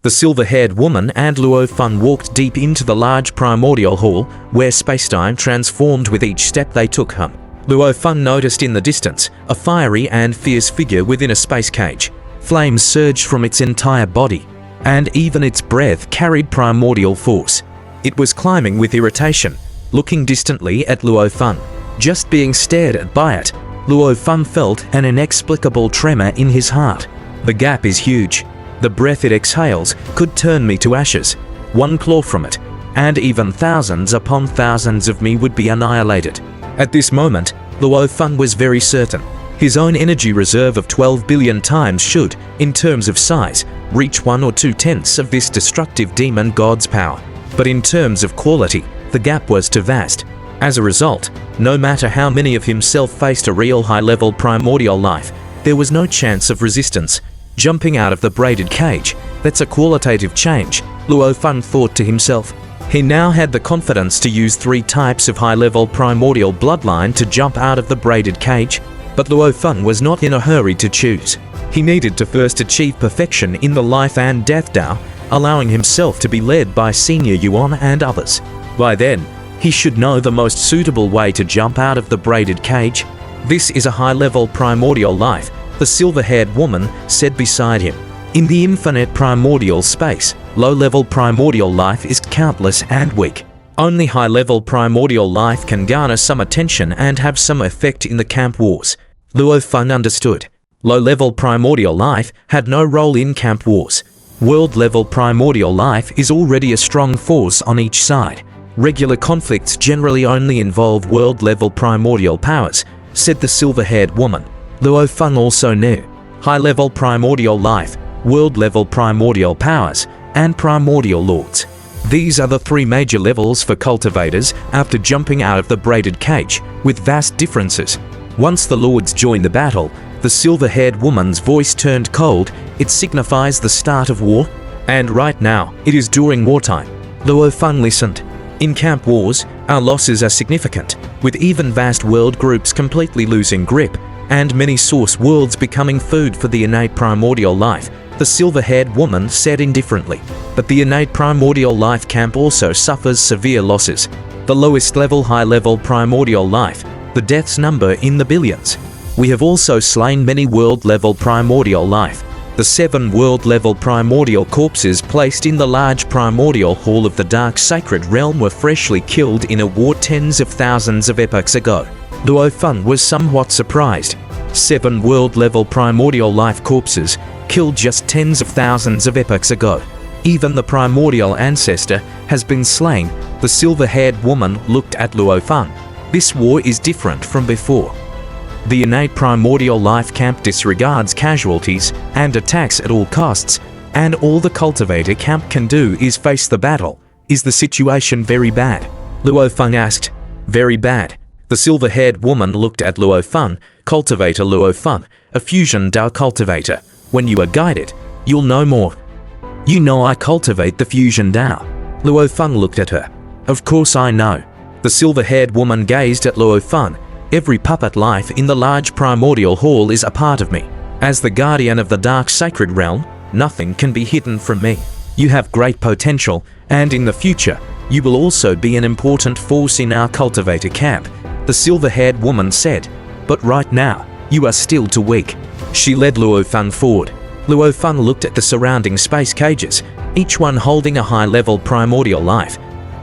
The silver-haired woman and Luo Feng walked deep into the large primordial hall, where spacetime transformed with each step they took. Luo Feng noticed in the distance a fiery and fierce figure within a space cage. Flames surged from its entire body, and even its breath carried primordial force. It was climbing with irritation, looking distantly at Luo Feng. Just being stared at by it, Luo Feng felt an inexplicable tremor in his heart. The gap is huge. The breath it exhales could turn me to ashes. One claw from it, and even thousands upon thousands of me would be annihilated. At this moment, Luo Feng was very certain. His own energy reserve of 12 billion times should, in terms of size, reach 1 or 2/10 of this destructive demon god's power. But in terms of quality, the gap was too vast. As a result, no matter how many of himself faced a real high-level primordial life, there was no chance of resistance. Jumping out of the braided cage, that's a qualitative change, Luo Feng thought to himself. He now had the confidence to use 3 types of high-level primordial bloodline to jump out of the braided cage, but Luo Feng was not in a hurry to choose. He needed to first achieve perfection in the life and death Dao, allowing himself to be led by Senior Yuan and others. By then, he should know the most suitable way to jump out of the braided cage. This is a high-level primordial life, the silver-haired woman said beside him. In the infinite primordial space, low-level primordial life is countless and weak. Only high-level primordial life can garner some attention and have some effect in the camp wars. Luo Feng understood. Low-level primordial life had no role in camp wars. World-level primordial life is already a strong force on each side. Regular conflicts generally only involve world-level primordial powers, said the silver-haired woman. Luo Feng also knew. High-level primordial life, world-level primordial powers, and primordial lords. These are the 3 major levels for cultivators after jumping out of the braided cage, with vast differences. Once the lords join the battle, the silver-haired woman's voice turned cold. It signifies the start of war. And right now, it is during wartime. Luo Feng listened. In camp wars, our losses are significant, with even vast world groups completely losing grip, and many source worlds becoming food for the innate primordial life, the silver-haired woman said indifferently. But the innate primordial life camp also suffers severe losses. The lowest level high-level primordial life, the deaths number in the billions. We have also slain many world-level primordial life. The 7 world-level primordial corpses placed in the large primordial hall of the dark sacred realm were freshly killed in a war tens of thousands of epochs ago. Luo Feng was somewhat surprised. 7 world-level primordial life corpses, killed just tens of thousands of epochs ago. Even the primordial ancestor has been slain. The silver-haired woman looked at Luo Feng. This war is different from before. The innate primordial life camp disregards casualties and attacks at all costs, and all the cultivator camp can do is face the battle. Is the situation very bad? Luo Feng asked. Very bad. The silver-haired woman looked at Luo Feng. Cultivator Luo Feng, a fusion Dao cultivator. When you are guided, you'll know more. You know I cultivate the fusion Dao. Luo Feng looked at her. Of course I know. The silver-haired woman gazed at Luo Feng. Every puppet life in the large primordial hall is a part of me. As the guardian of the dark sacred realm, nothing can be hidden from me. You have great potential, and in the future, you will also be an important force in our cultivator camp, the silver-haired woman said. But right now, you are still too weak. She led Luo Feng forward. Luo Feng looked at the surrounding space cages, each one holding a high-level primordial life,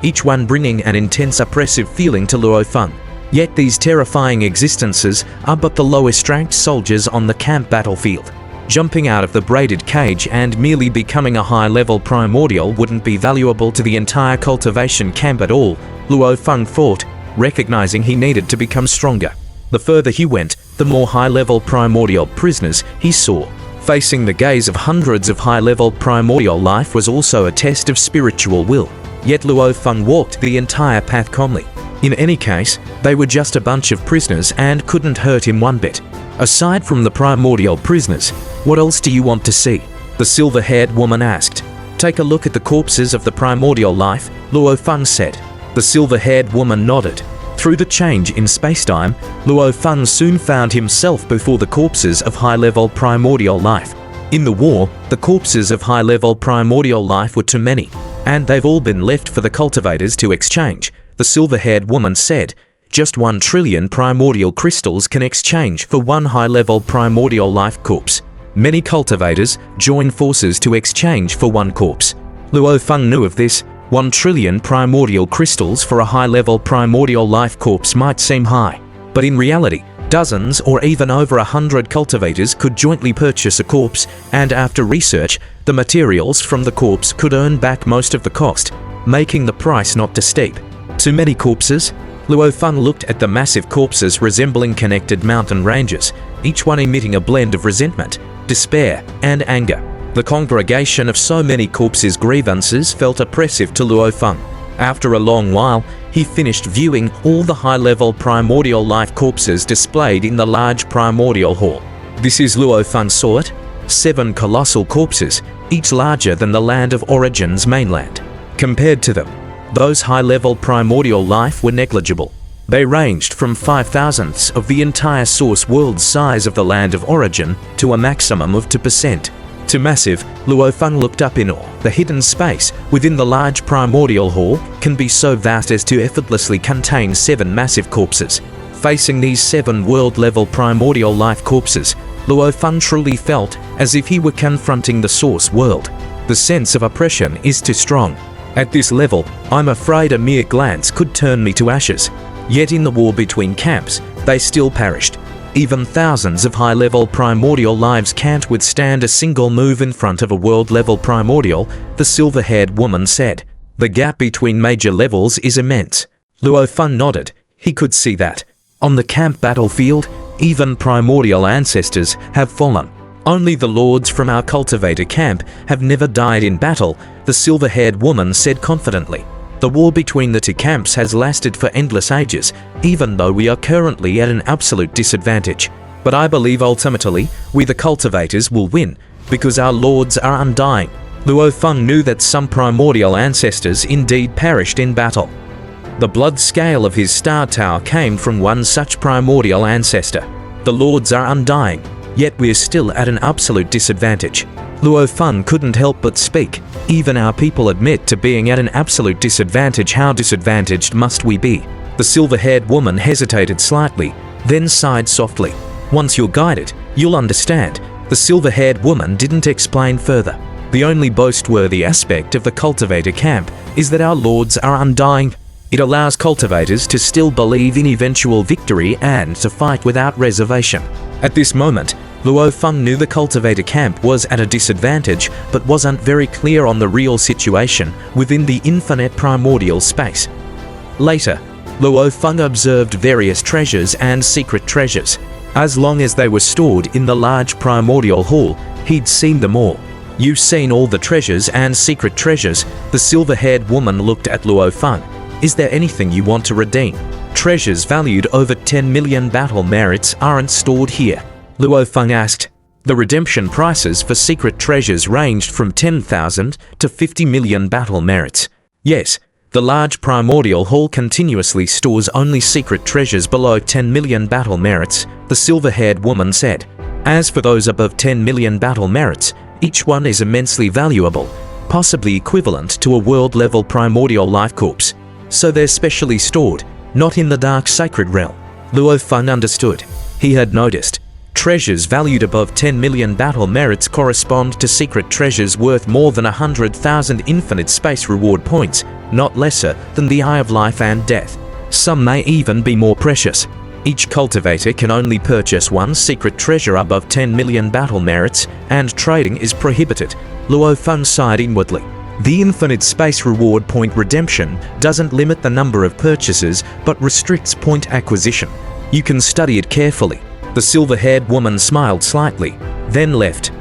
each one bringing an intense oppressive feeling to Luo Feng. Yet these terrifying existences are but the lowest-ranked soldiers on the camp battlefield. Jumping out of the braided cage and merely becoming a high-level primordial wouldn't be valuable to the entire cultivation camp at all, Luo Feng thought, recognizing he needed to become stronger. The further he went, the more high-level primordial prisoners he saw. Facing the gaze of hundreds of high-level primordial life was also a test of spiritual will. Yet Luo Feng walked the entire path calmly. In any case, they were just a bunch of prisoners and couldn't hurt him one bit. Aside from the primordial prisoners, what else do you want to see? The silver-haired woman asked. Take a look at the corpses of the primordial life, Luo Feng said. The silver-haired woman nodded. Through the change in spacetime, Luo Feng soon found himself before the corpses of high-level primordial life. In the war, the corpses of high-level primordial life were too many, and they've all been left for the cultivators to exchange, the silver-haired woman said. Just 1 trillion primordial crystals can exchange for one high-level primordial life corpse. Many cultivators join forces to exchange for one corpse. Luo Feng knew of this. 1 trillion primordial crystals for a high-level primordial life corpse might seem high, but in reality, dozens or even over 100 cultivators could jointly purchase a corpse, and after research, the materials from the corpse could earn back most of the cost, making the price not too steep. Too many corpses? Luo Feng looked at the massive corpses resembling connected mountain ranges, each one emitting a blend of resentment, despair, and anger. The congregation of so many corpses' grievances felt oppressive to Luo Feng. After a long while, he finished viewing all the high-level primordial life corpses displayed in the large primordial hall. This is Luo Feng saw it. 7 colossal corpses, each larger than the land of Origin's mainland. Compared to them, those high-level primordial life were negligible. They ranged from 5,000ths of the entire source world size of the land of Origin to a maximum of 2%. Too massive, Luo Feng looked up in awe. The hidden space within the large primordial hall can be so vast as to effortlessly contain 7 massive corpses. Facing these 7 world-level primordial life corpses, Luo Feng truly felt as if he were confronting the source world. The sense of oppression is too strong. At this level, I'm afraid a mere glance could turn me to ashes. Yet in the war between camps, they still perished. Even thousands of high-level primordial lives can't withstand a single move in front of a world-level primordial, the silver-haired woman said. The gap between major levels is immense. Luo Feng nodded. He could see that. On the camp battlefield, even primordial ancestors have fallen. Only the lords from our cultivator camp have never died in battle, the silver-haired woman said confidently. The war between the 2 camps has lasted for endless ages, even though we are currently at an absolute disadvantage. But I believe ultimately, we the cultivators will win, because our lords are undying. Luo Feng knew that some primordial ancestors indeed perished in battle. The blood scale of his star tower came from one such primordial ancestor. The lords are undying, yet we're still at an absolute disadvantage. Luo Feng couldn't help but speak. Even our people admit to being at an absolute disadvantage. How disadvantaged must we be? The silver-haired woman hesitated slightly, then sighed softly. Once you're guided, you'll understand. The silver-haired woman didn't explain further. The only boast-worthy aspect of the cultivator camp is that our lords are undying. It allows cultivators to still believe in eventual victory and to fight without reservation. At this moment, Luo Feng knew the cultivator camp was at a disadvantage but wasn't very clear on the real situation within the infinite primordial space. Later, Luo Feng observed various treasures and secret treasures. As long as they were stored in the large primordial hall, he'd seen them all. You've seen all the treasures and secret treasures, the silver-haired woman looked at Luo Feng. Is there anything you want to redeem? Treasures valued over 10 million battle merits aren't stored here, Luo Feng asked. The redemption prices for secret treasures ranged from 10,000 to 50 million battle merits. Yes, the large primordial hall continuously stores only secret treasures below 10 million battle merits, the silver-haired woman said. As for those above 10 million battle merits, each one is immensely valuable, possibly equivalent to a world-level primordial life corpse. So they're specially stored, not in the dark sacred realm. Luo Feng understood. He had noticed. Treasures valued above 10 million battle merits correspond to secret treasures worth more than 100,000 infinite space reward points, not lesser than the Eye of Life and Death. Some may even be more precious. Each cultivator can only purchase one secret treasure above 10 million battle merits, and trading is prohibited. Luo Feng sighed inwardly. The infinite space reward point redemption doesn't limit the number of purchases but restricts point acquisition. You can study it carefully. The silver-haired woman smiled slightly, then left.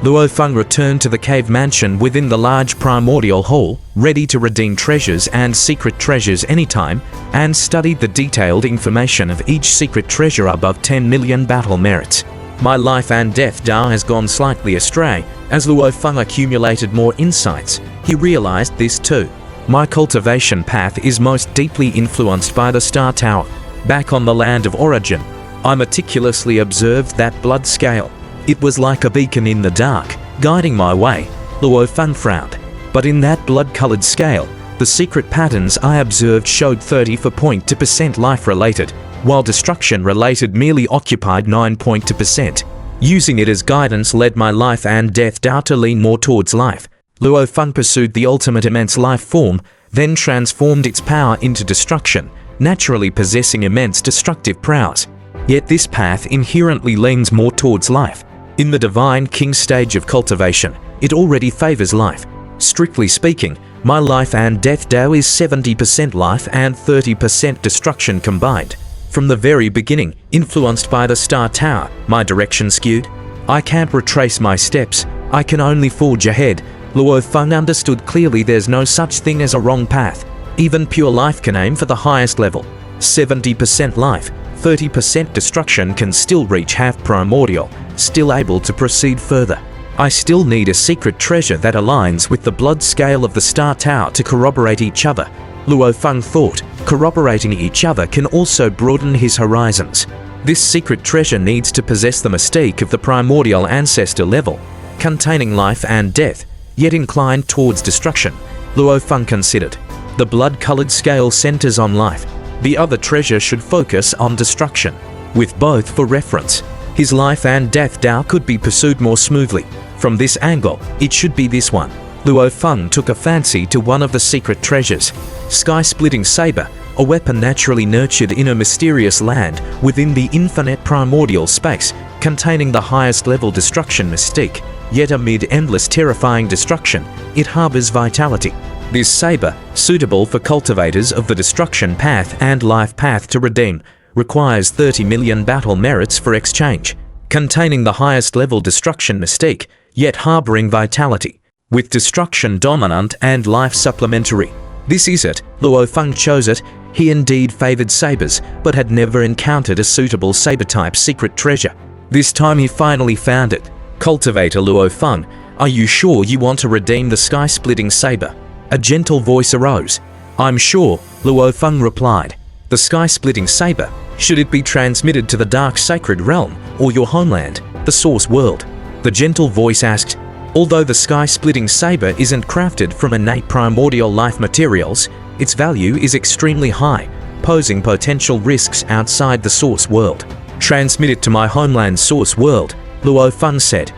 Luo Feng returned to the cave mansion within the large primordial hall, ready to redeem treasures and secret treasures anytime, and studied the detailed information of each secret treasure above 10 million battle merits. My life and death Dao has gone slightly astray. As Luo Feng accumulated more insights, he realized this too. My cultivation path is most deeply influenced by the Star Tower. Back on the land of Origin, I meticulously observed that blood scale. It was like a beacon in the dark, guiding my way. Luo Feng frowned. But in that blood-colored scale, the secret patterns I observed showed 34.2% life-related, while destruction-related merely occupied 9.2%. Using it as guidance led my life and death Tao to lean more towards life. Luo Feng pursued the ultimate immense life form, then transformed its power into destruction, naturally possessing immense destructive prowess. Yet this path inherently leans more towards life. In the Divine King stage of cultivation, it already favors life. Strictly speaking, my life and death Tao is 70% life and 30% destruction combined. From the very beginning, influenced by the Star Tower, my direction skewed. I can't retrace my steps, I can only forge ahead. Luo Feng understood clearly there's no such thing as a wrong path. Even pure life can aim for the highest level. 70% life, 30% destruction can still reach half primordial, still able to proceed further. I still need a secret treasure that aligns with the blood scale of the Star Tower to corroborate each other. Luo Feng thought, corroborating each other can also broaden his horizons. This secret treasure needs to possess the mystique of the primordial ancestor level, containing life and death, yet inclined towards destruction. Luo Feng considered. The blood-colored scale centers on life. The other treasure should focus on destruction. With both for reference, his life and death Tao could be pursued more smoothly. From this angle, it should be this one. Luo Feng took a fancy to one of the secret treasures. Sky-splitting saber, a weapon naturally nurtured in a mysterious land within the infinite primordial space, containing the highest level destruction mystique. Yet amid endless terrifying destruction, it harbors vitality. This saber, suitable for cultivators of the destruction path and life path to redeem, requires 30 million battle merits for exchange. Containing the highest level destruction mystique, yet harboring vitality, with destruction dominant and life supplementary. This is it. Luo Feng chose it. He indeed favored sabers, but had never encountered a suitable saber-type secret treasure. This time he finally found it. Cultivator Luo Feng, are you sure you want to redeem the sky-splitting saber? A gentle voice arose. I'm sure, Luo Feng replied. The sky-splitting saber, should it be transmitted to the dark sacred realm or your homeland, the source world? The gentle voice asked. Although the sky-splitting saber isn't crafted from innate primordial life materials, its value is extremely high, posing potential risks outside the source world. Transmit it to my homeland source world, Luo Feng said.